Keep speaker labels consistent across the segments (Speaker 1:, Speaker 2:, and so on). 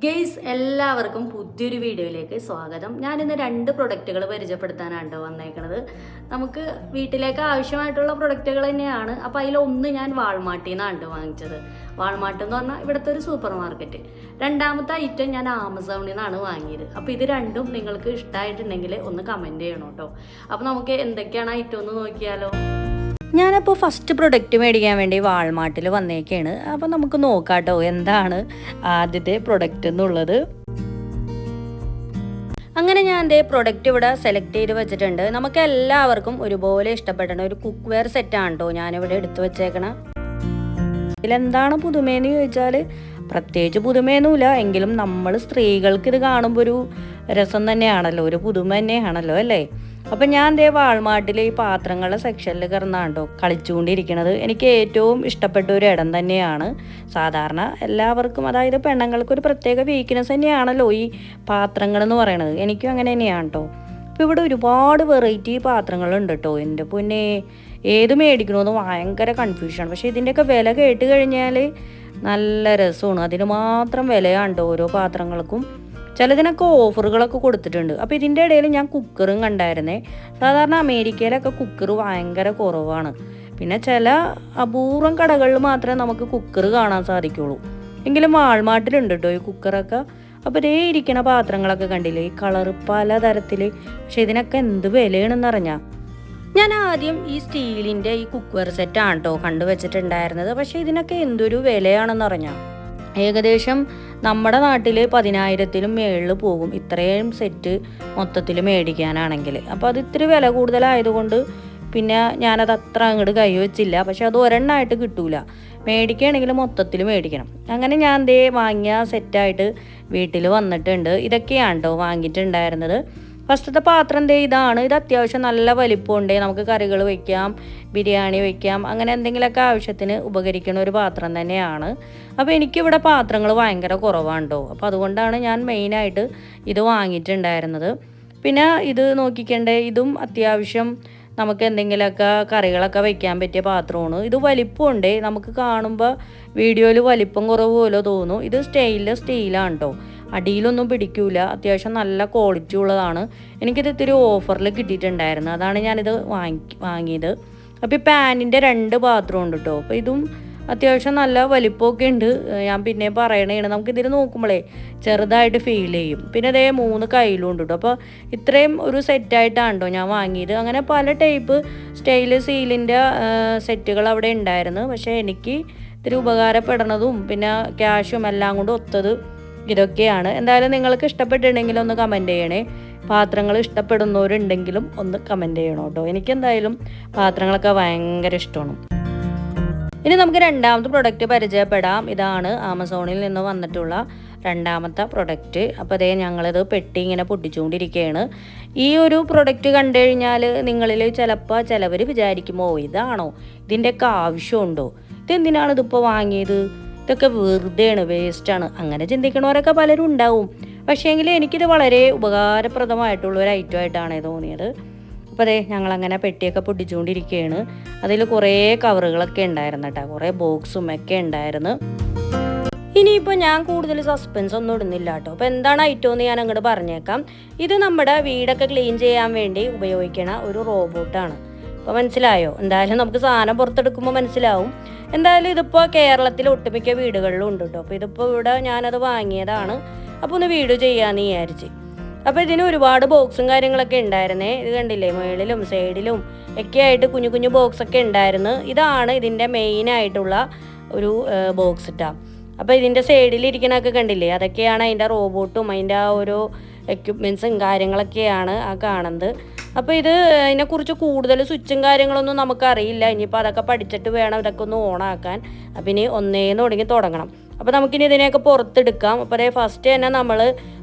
Speaker 1: Guys എല്ലാവർക്കും പുതിയൊരു വീഡിയോയിലേക്ക് സ്വാഗതം. ഞാനിന്ന് 2 പ്രൊഡക്റ്റുകൾ പരിചയപ്പെടുത്താനാണ് വന്നേക്കുന്നത്. നമുക്ക് വീട്ടിലേക്ക് ആവശ്യമായിട്ടുള്ള പ്രൊഡക്റ്റുകൾ തന്നെയാണ്. അപ്പോൾ അതിലൊന്ന് ഞാൻ വാൾമാർട്ടിൽ നിന്നാണ് വാങ്ങിച്ചത്. വാൾമാർട്ട് എന്ന് പറഞ്ഞാൽ ഇവിടുത്തെ ഒരു സൂപ്പർ മാർക്കറ്റ്. രണ്ടാമത്തെ ഐറ്റം ഞാൻ ആമസോണിൽ നിന്നാണ് വാങ്ങിയത്. അപ്പോൾ ഇത് രണ്ടും നിങ്ങൾക്ക് ഇഷ്ടമായിട്ടുണ്ടെങ്കിൽ ഒന്ന് കമൻറ്റ് ചെയ്യണം കേട്ടോ. അപ്പോൾ നമുക്ക് എന്തൊക്കെയാണ് ഐറ്റം ഒന്ന് നോക്കിയാലോ. ഞാനപ്പോൾ ഫസ്റ്റ് പ്രൊഡക്റ്റ് മേടിക്കാൻ വേണ്ടി വാൾമാർട്ടിൽ വന്നേക്കാണ്. അപ്പോൾ നമുക്ക് നോക്കാം കേട്ടോ എന്താണ് ആദ്യത്തെ പ്രൊഡക്റ്റ് എന്നുള്ളത്. അങ്ങനെ ഞാൻ എൻ്റെ പ്രൊഡക്റ്റ് ഇവിടെ സെലക്ട് ചെയ്ത് വെച്ചിട്ടുണ്ട്. നമുക്ക് എല്ലാവർക്കും ഒരുപോലെ ഇഷ്ടപ്പെടണ ഒരു കുക്ക് വെയർ സെറ്റാണ് കേട്ടോ ഞാനിവിടെ എടുത്തു വെച്ചേക്കണം. ഇതിലെന്താണ് പുതുമയെന്ന് ചോദിച്ചാൽ പ്രത്യേകിച്ച് പുതുമയൊന്നുമില്ല, എങ്കിലും നമ്മൾ സ്ത്രീകൾക്ക് ഇത് കാണുമ്പോൾ ഒരു രസം തന്നെയാണല്ലോ, ഒരു പുതുമ തന്നെയാണല്ലോ അല്ലേ. അപ്പം ഞാൻ ദേ വാൾമാർട്ടിൽ ഈ പാത്രങ്ങളുടെ സെക്ഷനിൽ കിടന്നാണ്ടോ കളിച്ചുകൊണ്ടിരിക്കുന്നത്. എനിക്ക് ഏറ്റവും ഇഷ്ടപ്പെട്ട ഒരു ഇടം തന്നെയാണ്. സാധാരണ എല്ലാവർക്കും, അതായത് പെണ്ണുങ്ങൾക്കൊരു പ്രത്യേക വീക്ക്നെസ് തന്നെയാണല്ലോ ഈ പാത്രങ്ങൾ എന്ന് പറയണത്. എനിക്കും അങ്ങനെ തന്നെയാണ് കേട്ടോ. അപ്പോൾ ഇവിടെ ഒരുപാട് വെറൈറ്റി പാത്രങ്ങളുണ്ട് കേട്ടോ. എൻ്റെ പൊന്നെ, ഏത് മേടിക്കണമെന്ന് ഭയങ്കര കൺഫ്യൂഷനാണ്. പക്ഷേ ഇതിൻ്റെയൊക്കെ വില കേട്ട് കഴിഞ്ഞാൽ നല്ല രസമാണ്. അതിന് മാത്രം വിലയാണ് കേട്ടോ ഓരോ പാത്രങ്ങൾക്കും. ചിലതിനൊക്കെ ഓഫറുകളൊക്കെ കൊടുത്തിട്ടുണ്ട്. അപ്പോൾ ഇതിൻ്റെ ഇടയിൽ ഞാൻ കുക്കറും കണ്ടായിരുന്നേ. സാധാരണ അമേരിക്കയിലൊക്കെ കുക്കർ ഭയങ്കര കുറവാണ്. പിന്നെ ചില അപൂർവം കടകളിൽ മാത്രമേ നമുക്ക് കുക്കർ കാണാൻ സാധിക്കുള്ളൂ. എങ്കിലും വാൾമാർട്ടിലുണ്ട് കേട്ടോ ഈ കുക്കറൊക്കെ. അപ്പോൾ ഇതേ ഇരിക്കണ പാത്രങ്ങളൊക്കെ കണ്ടില്ലേ, ഈ കളറ് പലതരത്തിൽ. പക്ഷെ ഇതിനൊക്കെ എന്ത് വിലയാണെന്ന് അറിഞ്ഞാൽ. ഞാൻ ആദ്യം ഈ സ്റ്റീലിൻ്റെ ഈ കുക്ക്വെയർ സെറ്റാണ് കേട്ടോ കണ്ടുവച്ചിട്ടുണ്ടായിരുന്നത്. പക്ഷേ ഇതിനൊക്കെ എന്തൊരു വിലയാണെന്ന് അറിഞ്ഞാൽ ഏകദേശം നമ്മുടെ നാട്ടിൽ 10,000-ലും മേളിൽ പോകും ഇത്രയും സെറ്റ് മൊത്തത്തിൽ മേടിക്കാനാണെങ്കിൽ. അപ്പോൾ അത് ഇത്തിരി വില കൂടുതലായതുകൊണ്ട് പിന്നെ ഞാനത് അത്ര അങ്ങോട്ട് കൈവച്ചില്ല. പക്ഷെ അത് ഒരെണ്ണമായിട്ട് കിട്ടൂല, മേടിക്കുകയാണെങ്കിൽ മൊത്തത്തിൽ മേടിക്കണം. അങ്ങനെ ഞാൻ ദേ വാങ്ങിയ സെറ്റായിട്ട് വീട്ടിൽ വന്നിട്ടുണ്ട്. ഇതൊക്കെയാണ് കേട്ടോ വാങ്ങിയിട്ടുണ്ടായിരുന്നത്. ഫസ്റ്റത്തെ പാത്രം ദേ ഇതാണ്. ഇത് അത്യാവശ്യം നല്ല വലിപ്പമുണ്ട്. നമുക്ക് കറികൾ വയ്ക്കാം, ബിരിയാണി വയ്ക്കാം, അങ്ങനെ എന്തെങ്കിലുമൊക്കെ ആവശ്യത്തിന് ഉപകരിക്കുന്ന ഒരു പാത്രം തന്നെയാണ്. അപ്പോൾ എനിക്കിവിടെ പാത്രങ്ങൾ ഭയങ്കര കുറവാണ് കേട്ടോ. അപ്പോൾ അതുകൊണ്ടാണ് ഞാൻ മെയിനായിട്ട് ഇത് വാങ്ങിയിട്ടുണ്ടായിരുന്നത്. പിന്നെ ഇത് നോക്കിക്കണ്ടേ, ഇതും അത്യാവശ്യം നമുക്ക് എന്തെങ്കിലുമൊക്കെ കറികളൊക്കെ വയ്ക്കാൻ പറ്റിയ പാത്രമാണ്. ഇത് വലിപ്പമുണ്ട്. നമുക്ക് കാണുമ്പോൾ വീഡിയോയിൽ വലിപ്പം കുറവ് പോലെ തോന്നും. ഇത് സ്റ്റെയിൻലെസ് സ്റ്റീലാണ് കേട്ടോ. അടിയിലൊന്നും പിടിക്കൂല. അത്യാവശ്യം നല്ല ക്വാളിറ്റി ഉള്ളതാണ്. എനിക്കിത് ഇത്തിരി ഓഫറിൽ കിട്ടിയിട്ടുണ്ടായിരുന്നു, അതാണ് ഞാനിത് വാങ്ങിയത്. അപ്പോൾ ഈ പാനിൻ്റെ 2 പാത്രം ഉണ്ട് കേട്ടോ. അപ്പോൾ ഇതും അത്യാവശ്യം നല്ല വലിപ്പമൊക്കെ ഉണ്ട്. ഞാൻ പിന്നെ പറയണേണ്, നമുക്കിതിൽ നോക്കുമ്പോഴേ ചെറുതായിട്ട് ഫീൽ ചെയ്യും. പിന്നെ അതേ 3 കയ്യിലും ഉണ്ട് കേട്ടോ. അപ്പോൾ ഇത്രയും ഒരു സെറ്റായിട്ടാണ് കേട്ടോ ഞാൻ വാങ്ങിയത്. അങ്ങനെ പല ടൈപ്പ് സ്റ്റെയിൻലെസ് സ്റ്റീലിൻ്റെ സെറ്റുകൾ അവിടെ ഉണ്ടായിരുന്നു. പക്ഷേ എനിക്ക് ഇത്തിരി ഉപകാരപ്പെടണതും പിന്നെ ക്യാഷും എല്ലാം കൊണ്ട് ഒത്തത് ഇതൊക്കെയാണ്. എന്തായാലും നിങ്ങൾക്ക് ഇഷ്ടപ്പെട്ടിട്ടുണ്ടെങ്കിൽ ഒന്ന് കമൻറ്റ് ചെയ്യണേ. പാത്രങ്ങൾ ഇഷ്ടപ്പെടുന്നവരുണ്ടെങ്കിലും ഒന്ന് കമൻറ്റ് ചെയ്യണം കേട്ടോ. എനിക്കെന്തായാലും പാത്രങ്ങളൊക്കെ ഭയങ്കര ഇഷ്ടമാണ്. ഇനി നമുക്ക് രണ്ടാമത്തെ പ്രൊഡക്റ്റ് പരിചയപ്പെടാം. ഇതാണ് ആമസോണിൽ നിന്ന് വന്നിട്ടുള്ള രണ്ടാമത്തെ പ്രൊഡക്റ്റ്. അപ്പോൾ അതേ ഞങ്ങളിത് പെട്ടി ഇങ്ങനെ പൊട്ടിച്ചുകൊണ്ടിരിക്കുകയാണ്. ഈ ഒരു പ്രൊഡക്റ്റ് കണ്ടു കഴിഞ്ഞാൽ നിങ്ങളിൽ ചിലവർ വിചാരിക്കുമോ ഇതാണോ, ഇതിൻ്റെയൊക്കെ ആവശ്യമുണ്ടോ, ഇതെന്തിനാണ് ഇതിപ്പോൾ വാങ്ങിയത്, ഇതൊക്കെ വെറുതെയാണ്, വേസ്റ്റാണ്, അങ്ങനെ ചിന്തിക്കണവരൊക്കെ പലരും ഉണ്ടാവും. പക്ഷേങ്കിൽ എനിക്കിത് വളരെ ഉപകാരപ്രദമായിട്ടുള്ളൊരു ഐറ്റമായിട്ടാണ് തോന്നിയത്. അപ്പോൾ അതെ ഞങ്ങളങ്ങനെ പെട്ടിയൊക്കെ പൊട്ടിച്ചുകൊണ്ടിരിക്കുകയാണ്. അതിൽ കുറേ കവറുകളൊക്കെ ഉണ്ടായിരുന്നു കേട്ടോ, കുറേ ബോക്സും ഒക്കെ ഉണ്ടായിരുന്നു. ഇനിയിപ്പോൾ ഞാൻ കൂടുതൽ സസ്പെൻസ് ഒന്നും ഇടുന്നില്ല കേട്ടോ. അപ്പോൾ എന്താണ് ഐറ്റം എന്ന് ഞാൻ അങ്ങോട്ട് പറഞ്ഞേക്കാം. ഇത് നമ്മുടെ വീടൊക്കെ ക്ലീൻ ചെയ്യാൻ വേണ്ടി ഉപയോഗിക്കണ ഒരു റോബോട്ടാണ്. അപ്പോൾ മനസ്സിലായോ? എന്തായാലും നമുക്ക് സാധനം പുറത്തെടുക്കുമ്പോൾ മനസ്സിലാവും. എന്തായാലും ഇതിപ്പോൾ കേരളത്തിൽ ഒട്ടുമിക്ക വീടുകളിലും ഉണ്ട് കേട്ടോ. അപ്പോൾ ഇതിപ്പോൾ ഇവിടെ ഞാനത് വാങ്ങിയതാണ്. അപ്പോൾ ഒന്ന് വീഡിയോ ചെയ്യാമെന്ന് വിചാരിച്ച്. അപ്പോൾ ഇതിന് ഒരുപാട് ബോക്സും കാര്യങ്ങളൊക്കെ ഉണ്ടായിരുന്നേ. ഇത് കണ്ടില്ലേ, മുകളിലും സൈഡിലും ഒക്കെ ആയിട്ട് കുഞ്ഞു കുഞ്ഞു ബോക്സൊക്കെ ഉണ്ടായിരുന്നു. ഇതാണ് ഇതിൻ്റെ മെയിനായിട്ടുള്ള ഒരു ബോക്സ് ഇട്ടാ. അപ്പോൾ ഇതിൻ്റെ സൈഡിലിരിക്കണൊക്കെ കണ്ടില്ലേ, അതൊക്കെയാണ് അതിൻ്റെ റോബോട്ടും അതിൻ്റെ ആ ഓരോ എക്യുപ്മെൻറ്റ്സും കാര്യങ്ങളൊക്കെയാണ് ആ കാണുന്നത്. അപ്പോൾ ഇതിനെക്കുറിച്ച് കൂടുതൽ സ്വിച്ചും കാര്യങ്ങളൊന്നും നമുക്കറിയില്ല. ഇനിയിപ്പോൾ അതൊക്കെ പഠിച്ചിട്ട് വേണം ഇതൊക്കെ ഒന്ന് ഓണാക്കാൻ. അപ്പം ഇനി ഒന്നേന്ന് തുടങ്ങണം. അപ്പോൾ നമുക്കിനി ഇതിനെയൊക്കെ പുറത്തെടുക്കാം. അപ്പോൾ അതേ ഫസ്റ്റ് തന്നെ നമ്മൾ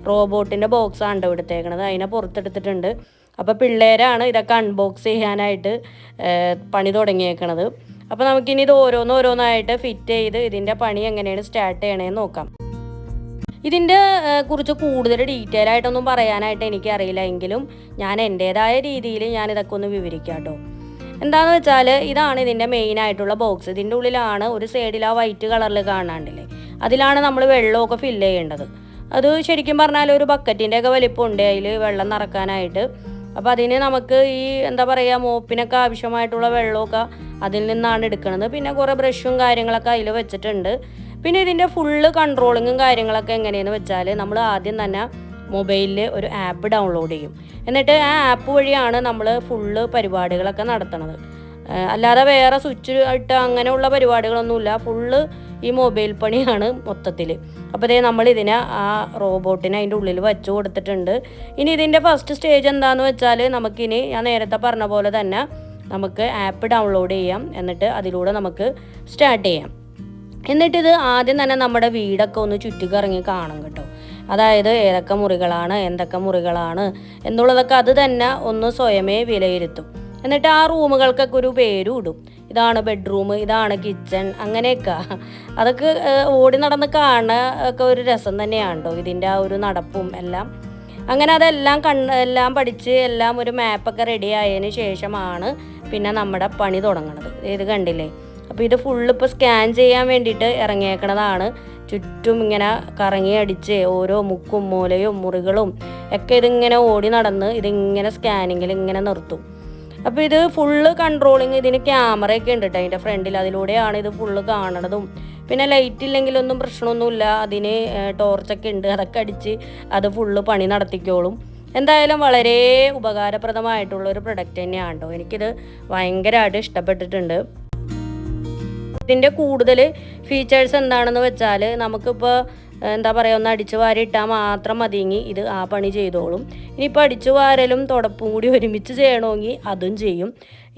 Speaker 1: റോബോട്ടിൻ്റെ ബോക്സാണ് എടുത്തേക്കണത്. അതിനെ പുറത്തെടുത്തിട്ടുണ്ട്. അപ്പോൾ പിള്ളേരാണ് ഇതൊക്കെ അൺബോക്സ് ചെയ്യാനായിട്ട് പണി തുടങ്ങിയേക്കണത്. അപ്പോൾ നമുക്കിനി ഇത് ഓരോന്നായിട്ട് ഫിറ്റ് ചെയ്ത് ഇതിൻ്റെ പണി എങ്ങനെയാണ് സ്റ്റാർട്ട് ചെയ്യണേന്ന് നോക്കാം. ഇതിൻ്റെ കുറിച്ച് കൂടുതൽ ഡീറ്റെയിൽ ആയിട്ടൊന്നും പറയാനായിട്ട് എനിക്കറിയില്ല, എങ്കിലും ഞാൻ എൻ്റേതായ രീതിയിൽ ഞാനിതൊക്കെ ഒന്ന് വിവരിക്കാം കേട്ടോ. എന്താണെന്ന് വെച്ചാൽ ഇതാണ് ഇതിൻ്റെ മെയിനായിട്ടുള്ള ബോക്സ്. ഇതിൻ്റെ ഉള്ളിലാണ് ഒരു സൈഡിൽ ആ വൈറ്റ് കളറിൽ കാണാണ്ടില്ലേ, അതിലാണ് നമ്മൾ വെള്ളമൊക്കെ ഫില്ല് ചെയ്യേണ്ടത്. അത് ശരിക്കും പറഞ്ഞാൽ ഒരു ബക്കറ്റിൻ്റെയൊക്കെ വലിപ്പമുണ്ട് അതിൽ വെള്ളം നിറക്കാനായിട്ട്. അപ്പോൾ അതിന് നമുക്ക് ഈ എന്താ പറയുക മോപ്പിനൊക്കെ ആവശ്യമായിട്ടുള്ള വെള്ളമൊക്കെ അതിൽ നിന്നാണ് എടുക്കുന്നത്. പിന്നെ കുറേ ബ്രഷും കാര്യങ്ങളൊക്കെ അതിൽ വെച്ചിട്ടുണ്ട്. പിന്നെ ഇതിൻ്റെ ഫുള്ള് കൺട്രോളിങ്ങും കാര്യങ്ങളൊക്കെ എങ്ങനെയെന്ന് വെച്ചാൽ നമ്മൾ ആദ്യം തന്നെ മൊബൈലിൽ ഒരു ആപ്പ് ഡൗൺലോഡ് ചെയ്യും. എന്നിട്ട് ആ ആപ്പ് വഴിയാണ് നമ്മൾ ഫുള്ള് പരിപാടികളൊക്കെ നടത്തുന്നത്. അല്ലാതെ വേറെ സ്വിച്ച് ഇട്ട് അങ്ങനെയുള്ള പരിപാടികളൊന്നുമില്ല. ഫുള്ള് ഈ മൊബൈൽ പണിയാണ് മൊത്തത്തിൽ. അപ്പോൾ ഇതേ നമ്മളിതിനെ ആ റോബോട്ടിനെ അതിൻ്റെ ഉള്ളിൽ വെച്ച് കൊടുത്തിട്ടുണ്ട്. ഇനി ഇതിൻ്റെ ഫസ്റ്റ് സ്റ്റേജ് എന്താണെന്ന് വെച്ചാൽ നമുക്കിനി ഞാൻ നേരത്തെ പറഞ്ഞ പോലെ തന്നെ നമുക്ക് ആപ്പ് ഡൗൺലോഡ് ചെയ്യാം. എന്നിട്ട് അതിലൂടെ നമുക്ക് സ്റ്റാർട്ട് ചെയ്യാം. എന്നിട്ടിത് ആദ്യം തന്നെ നമ്മുടെ വീടൊക്കെ ഒന്ന് ചുറ്റിക്കറങ്ങി കാണും കേട്ടോ. അതായത് ഏതൊക്കെ മുറികളാണ് എന്തൊക്കെ മുറികളാണ് എന്നുള്ളതൊക്കെ അത് തന്നെ ഒന്ന് സ്വയമേ വിലയിരുത്തും. എന്നിട്ട് ആ റൂമുകൾക്കൊക്കെ ഒരു പേരും ഇടും. ഇതാണ് ബെഡ്റൂം, ഇതാണ് കിച്ചൺ, അങ്ങനെയൊക്കെ. അതൊക്കെ ഓടി നടന്ന് കാണുക ഒക്കെ ഒരു രസം തന്നെയാണ് കേട്ടോ, ഇതിൻ്റെ ആ ഒരു നടപ്പും എല്ലാം. അങ്ങനെ അതെല്ലാം എല്ലാം പഠിച്ച് എല്ലാം ഒരു മാപ്പൊക്കെ റെഡി ആയതിന് ശേഷമാണ് പിന്നെ നമ്മുടെ പണി തുടങ്ങണത്. ഇത് കണ്ടില്ലേ. അപ്പോൾ ഇത് ഫുള്ള് ഇപ്പോൾ സ്കാൻ ചെയ്യാൻ വേണ്ടിയിട്ട് ഇറങ്ങിയേക്കണതാണ്. ചുറ്റും ഇങ്ങനെ കറങ്ങി അടിച്ച് ഓരോ മുക്കും മൂലയും മുറികളും ഒക്കെ ഇതിങ്ങനെ ഓടി നടന്ന് ഇതിങ്ങനെ സ്കാനിങ്ങിൽ ഇങ്ങനെ നിർത്തും. അപ്പോൾ ഇത് ഫുള്ള് കൺട്രോളിങ്, ഇതിന് ക്യാമറയൊക്കെ ഉണ്ട് കേട്ടോ അതിൻ്റെ ഫ്രണ്ടിൽ. അതിലൂടെയാണ് ഇത് ഫുള്ള് കാണണതും. പിന്നെ ലൈറ്റ് ഇല്ലെങ്കിലൊന്നും പ്രശ്നമൊന്നുമില്ല, അതിന് ടോർച്ചൊക്കെ ഉണ്ട്, അതൊക്കെ അടിച്ച് അത് ഫുള്ള് പണി നടത്തിക്കോളും. എന്തായാലും വളരെ ഉപകാരപ്രദമായിട്ടുള്ളൊരു പ്രൊഡക്റ്റ് തന്നെയാണ് കേട്ടോ. എനിക്കിത് ഭയങ്കരമായിട്ട് ഇഷ്ടപ്പെട്ടിട്ടുണ്ട്. ഇതിൻ്റെ കൂടുതൽ ഫീച്ചേഴ്സ് എന്താണെന്ന് വെച്ചാൽ നമുക്കിപ്പോൾ എന്താ പറയുക ഒന്ന് അടിച്ചു വാരി ഇട്ടാൽ മാത്രം മതിയെങ്കിൽ ഇത് ആ പണി ചെയ്തോളും. ഇനിയിപ്പോൾ അടിച്ചു വാരലും തുടപ്പും കൂടി ഒരുമിച്ച് ചെയ്യണമെങ്കിൽ അതും ചെയ്യും.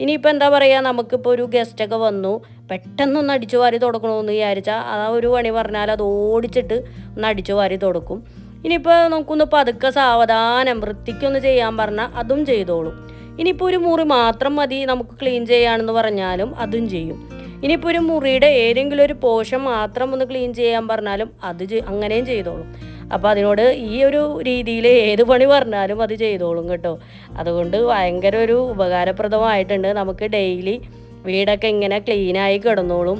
Speaker 1: ഇനിയിപ്പോൾ എന്താ പറയുക നമുക്കിപ്പോൾ ഒരു ഗസ്റ്റൊക്കെ വന്നു പെട്ടെന്നൊന്ന് അടിച്ചു വാരി തുടക്കണമെന്ന് വിചാരിച്ചാൽ ആ ഒരു പണി പറഞ്ഞാൽ അത് ഓടിച്ചിട്ട് ഒന്ന് അടിച്ചു വാരി തുടക്കും. ഇനിയിപ്പോൾ നമുക്കൊന്ന് പതുക്കെ സാവധാനം വൃത്തിക്കൊന്ന് ചെയ്യാൻ പറഞ്ഞാൽ അതും ചെയ്തോളും. ഇനിയിപ്പോൾ ഒരു മുറി മാത്രം മതി നമുക്ക് ക്ലീൻ ചെയ്യാണെന്ന് പറഞ്ഞാലും അതും ചെയ്യും. ഇനിയിപ്പോൾ ഒരു മുറിയുടെ ഏതെങ്കിലും ഒരു പോർഷൻ മാത്രം ഒന്ന് ക്ലീൻ ചെയ്യാൻ പറഞ്ഞാലും അത് അങ്ങനെയും ചെയ്തോളും. അപ്പോൾ അതിനോട് ഈ ഒരു രീതിയിൽ ഏത് പണി പറഞ്ഞാലും അത് ചെയ്തോളും കേട്ടോ. അതുകൊണ്ട് ഭയങ്കര ഒരു ഉപകാരപ്രദമായിട്ടുണ്ട്. നമുക്ക് ഡെയിലി വീടൊക്കെ ഇങ്ങനെ ക്ലീനായി കിടന്നോളും.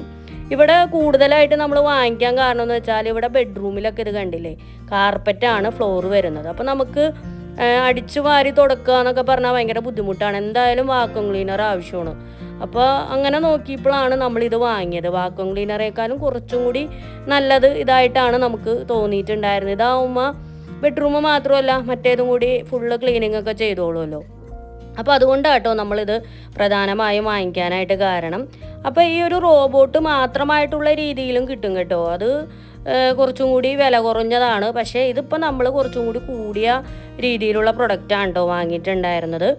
Speaker 1: ഇവിടെ കൂടുതലായിട്ട് നമ്മൾ വാങ്ങിക്കാൻ കാരണം എന്ന് വെച്ചാൽ ഇവിടെ ബെഡ്റൂമിലൊക്കെ ഇത് കണ്ടില്ലേ കാർപ്പറ്റാണ് ഫ്ലോർ വരുന്നത്. അപ്പോൾ നമുക്ക് അടിച്ചു വാരി തുടക്കുക എന്നൊക്കെ പറഞ്ഞാൽ ഭയങ്കര ബുദ്ധിമുട്ടാണ്. എന്തായാലും വാക്വം ക്ലീനർ ആവശ്യമാണ്. അപ്പോൾ അങ്ങനെ നോക്കിയപ്പോഴാണ് നമ്മളിത് വാങ്ങിയത്. വാക്വം ക്ലീനറേക്കാളും കുറച്ചും കൂടി നല്ലത് ഇതായിട്ടാണ് നമുക്ക് തോന്നിയിട്ടുണ്ടായിരുന്നത്. ഇതാവുമ്പോൾ ബെഡ്റൂം മാത്രമല്ല മറ്റേതും കൂടി ഫുള്ള് ക്ലീനിങ് ഒക്കെ ചെയ്തോളുമല്ലോ. അപ്പോൾ അതുകൊണ്ടാട്ടോ നമ്മളിത് പ്രധാനമായും വാങ്ങിക്കാനായിട്ട് കാരണം. അപ്പോൾ ഈ ഒരു റോബോട്ട് മാത്രമായിട്ടുള്ള രീതിയിലും കിട്ടും കേട്ടോ. അത് കുറച്ചും കൂടി വില കുറഞ്ഞതാണ്. പക്ഷേ ഇതിപ്പോൾ നമ്മൾ കുറച്ചും കൂടി കൂടിയ രീതിയിലുള്ള പ്രൊഡക്റ്റാണ് കേട്ടോ വാങ്ങിയിട്ടുണ്ടായിരുന്നത്.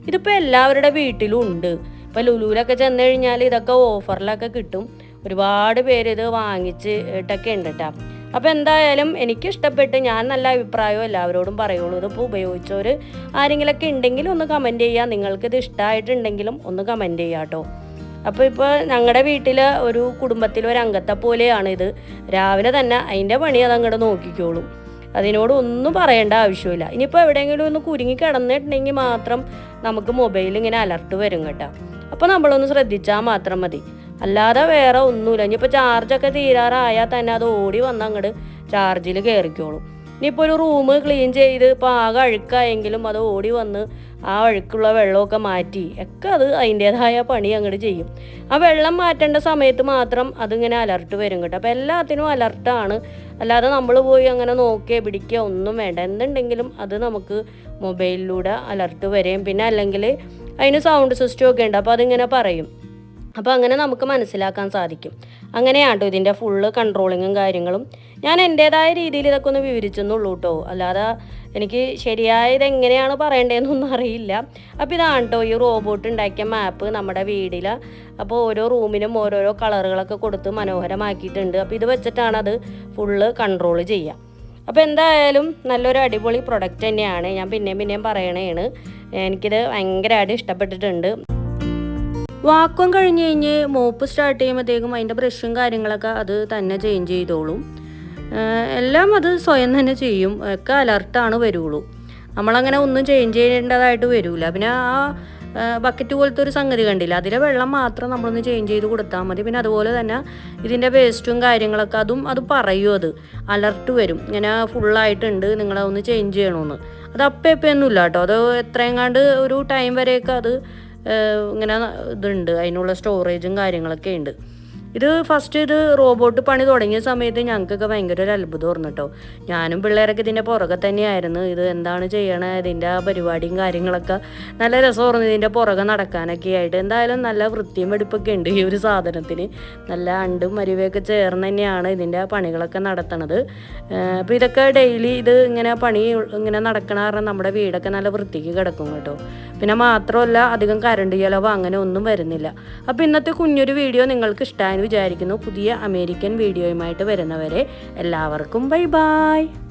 Speaker 1: ഇതിപ്പോൾ എല്ലാവരുടെ വീട്ടിലും ഉണ്ട്. ഇപ്പോൾ ലുലുവിലൊക്കെ ചെന്ന് കഴിഞ്ഞാൽ ഇതൊക്കെ ഓഫറിലൊക്കെ കിട്ടും. ഒരുപാട് പേര് ഇത് വാങ്ങിച്ചിട്ടൊക്കെ ഉണ്ട് കേട്ടോ. അപ്പോൾ എന്തായാലും എനിക്കിഷ്ടപ്പെട്ട് ഞാൻ നല്ല അഭിപ്രായം എല്ലാവരോടും പറയുള്ളൂ. ഇതിപ്പോൾ ഉപയോഗിച്ചവർ ആരെങ്കിലുമൊക്കെ ഉണ്ടെങ്കിൽ ഒന്ന് കമൻറ്റ് ചെയ്യുക. നിങ്ങൾക്കിത് ഇഷ്ടമായിട്ടുണ്ടെങ്കിലും ഒന്ന് കമൻറ്റ് ചെയ്യുക കേട്ടോ. അപ്പോൾ ഇപ്പോൾ ഞങ്ങളുടെ വീട്ടിൽ ഒരു കുടുംബത്തിലെ ഒരു അംഗത്തെ പോലെയാണ് ഇത്. രാവിലെ തന്നെ അതിൻ്റെ പണി അതങ്ങോട്ട് നോക്കിക്കോളും. അതിനോട് ഒന്നും പറയേണ്ട ആവശ്യമില്ല. ഇനിയിപ്പോൾ എവിടെയെങ്കിലും ഒന്ന് കുരുങ്ങി കിടന്നിട്ടുണ്ടെങ്കിൽ മാത്രം നമുക്ക് മൊബൈൽ ഇങ്ങനെ അലർട്ട് വരും കേട്ടോ. അപ്പോൾ നമ്മളൊന്ന് ശ്രദ്ധിച്ചാൽ മാത്രം മതി, അല്ലാതെ വേറെ ഒന്നുമില്ല. ഇനിയിപ്പോൾ ചാർജൊക്കെ തീരാറായാൽ തന്നെ അത് ഓടി വന്ന് അങ്ങോട്ട് ചാർജിൽ കയറിക്കോളും. ഇനിയിപ്പോൾ ഒരു റൂം ക്ലീൻ ചെയ്ത് ഇപ്പോൾ ആകെ അഴുക്കായെങ്കിലും അത് ഓടി വന്ന് ആ അഴുക്കുള്ള വെള്ളമൊക്കെ മാറ്റി ഒക്കെ അത് അതിൻ്റേതായ പണി അങ്ങോട്ട് ചെയ്യും. ആ വെള്ളം മാറ്റേണ്ട സമയത്ത് മാത്രം അതിങ്ങനെ അലർട്ട് വരും കേട്ടോ. അപ്പോൾ എല്ലാത്തിനും അലർട്ടാണ്. അല്ലാതെ നമ്മൾ പോയി അങ്ങനെ നോക്കിയോ പിടിക്കുകയോ ഒന്നും വേണ്ട. എന്തുണ്ടെങ്കിലും അത് നമുക്ക് മൊബൈലിലൂടെ അലർട്ട് വരെയും പിന്നെ അല്ലെങ്കിൽ അതിന് സൗണ്ട് സിസ്റ്റം ഒക്കെ ഉണ്ട്. അപ്പോൾ അതിങ്ങനെ പറയും. അപ്പോൾ അങ്ങനെ നമുക്ക് മനസ്സിലാക്കാൻ സാധിക്കും. അങ്ങനെയാട്ടോ ഇതിൻ്റെ ഫുള്ള് കൺട്രോളിങ്ങും കാര്യങ്ങളും. ഞാൻ എൻ്റേതായ രീതിയിൽ ഇതൊക്കെ ഒന്ന് വിവരിച്ചെന്നുള്ളൂ കേട്ടോ. അല്ലാതെ എനിക്ക് ശരിയായത് എങ്ങനെയാണ് പറയേണ്ടതെന്നൊന്നും അറിയില്ല. അപ്പോൾ ഇതാണ് കേട്ടോ ഈ റോബോട്ട് ഉണ്ടാക്കിയ മാപ്പ് നമ്മുടെ വീടിൽ. അപ്പോൾ ഓരോ റൂമിനും ഓരോരോ കളറുകളൊക്കെ കൊടുത്ത് മനോഹരമാക്കിയിട്ടുണ്ട്. അപ്പോൾ ഇത് വെച്ചിട്ടാണ് അത് ഫുള്ള് കൺട്രോൾ ചെയ്യുക. അപ്പോൾ എന്തായാലും നല്ലൊരു അടിപൊളി പ്രൊഡക്റ്റ് തന്നെയാണ്. ഞാൻ പിന്നെയും പറയണേണ്. എനിക്കിത് ഭയങ്കരമായിട്ട് ഇഷ്ടപ്പെട്ടിട്ടുണ്ട്. വാക്വം കഴിഞ്ഞ് മോപ്പ് സ്റ്റാർട്ട് ചെയ്യുമ്പോഴത്തേക്കും അതിൻ്റെ ബ്രഷും കാര്യങ്ങളൊക്കെ അത് തന്നെ ചേഞ്ച് ചെയ്തോളും. എല്ലാം അത് സ്വയം തന്നെ ചെയ്യും. ഒക്കെ അലർട്ടാണ് വരുള്ളൂ. നമ്മളങ്ങനെ ഒന്നും ചേഞ്ച് ചെയ്യേണ്ടതായിട്ട് വരില്ല. പിന്നെ ആ ബക്കറ്റ് പോലത്തെ ഒരു സംഗതി കണ്ടില്ല, അതിലെ വെള്ളം മാത്രം നമ്മളൊന്ന് ചേഞ്ച് ചെയ്ത് കൊടുത്താൽ മതി. പിന്നെ അതുപോലെ തന്നെ ഇതിൻ്റെ വേസ്റ്റും കാര്യങ്ങളൊക്കെ അത് പറയും, അത് അലർട്ട് വരും ഇങ്ങനെ ഫുള്ളായിട്ടുണ്ട് നിങ്ങളതൊന്ന് ചേഞ്ച് ചെയ്യണമെന്ന്. അത് ഒന്നുമില്ല കേട്ടോ, അത് എത്രയെങ്ങാണ്ട് ഒരു ടൈം വരെയൊക്കെ അത് ഇങ്ങനെ ഇതുണ്ട്, അതിനുള്ള സ്റ്റോറേജും കാര്യങ്ങളൊക്കെ ഉണ്ട്. ഇത് റോബോട്ട് പണി തുടങ്ങിയ സമയത്ത് ഞങ്ങൾക്കൊക്കെ ഭയങ്കര ഒരു അത്ഭുതമായിരുന്നു കേട്ടോ. ഞാനും പിള്ളേരൊക്കെ ഇതിൻ്റെ പുറകെ തന്നെയായിരുന്നു. ഇത് എന്താണ് ചെയ്യണേ, ഇതിൻ്റെ ആ പരിപാടിയും കാര്യങ്ങളൊക്കെ നല്ല രസമായിരുന്നു ഇതിൻ്റെ പുറകെ നടക്കാനൊക്കെ ആയിട്ട്. എന്തായാലും നല്ല വൃത്തിയും വെടിപ്പൊക്കെ ഉണ്ട് ഈ ഒരു സാധനത്തിന്. നല്ല അണ്ടും മരുവയൊക്കെ ചേർന്ന് തന്നെയാണ് ഇതിൻ്റെ പണികളൊക്കെ നടത്തണത്. അപ്പോൾ ഇതൊക്കെ ഡെയിലി ഇത് ഇങ്ങനെ നടക്കണ കാരണം നമ്മുടെ വീടൊക്കെ നല്ല വൃത്തിക്ക് കിടക്കും കേട്ടോ. പിന്നെ മാത്രമല്ല അധികം കറണ്ട് ചിലവ് അങ്ങനെ ഒന്നും വരുന്നില്ല. അപ്പോൾ ഇന്നത്തെ കുഞ്ഞൊരു വീഡിയോ നിങ്ങൾക്ക് ഇഷ്ടമായി വിചാരിക്കുന്നു. പുതിയ അമേരിക്കൻ വീഡിയോയുമായിട്ട് വരുന്നവരെ എല്ലാവർക്കും ബൈ ബൈ.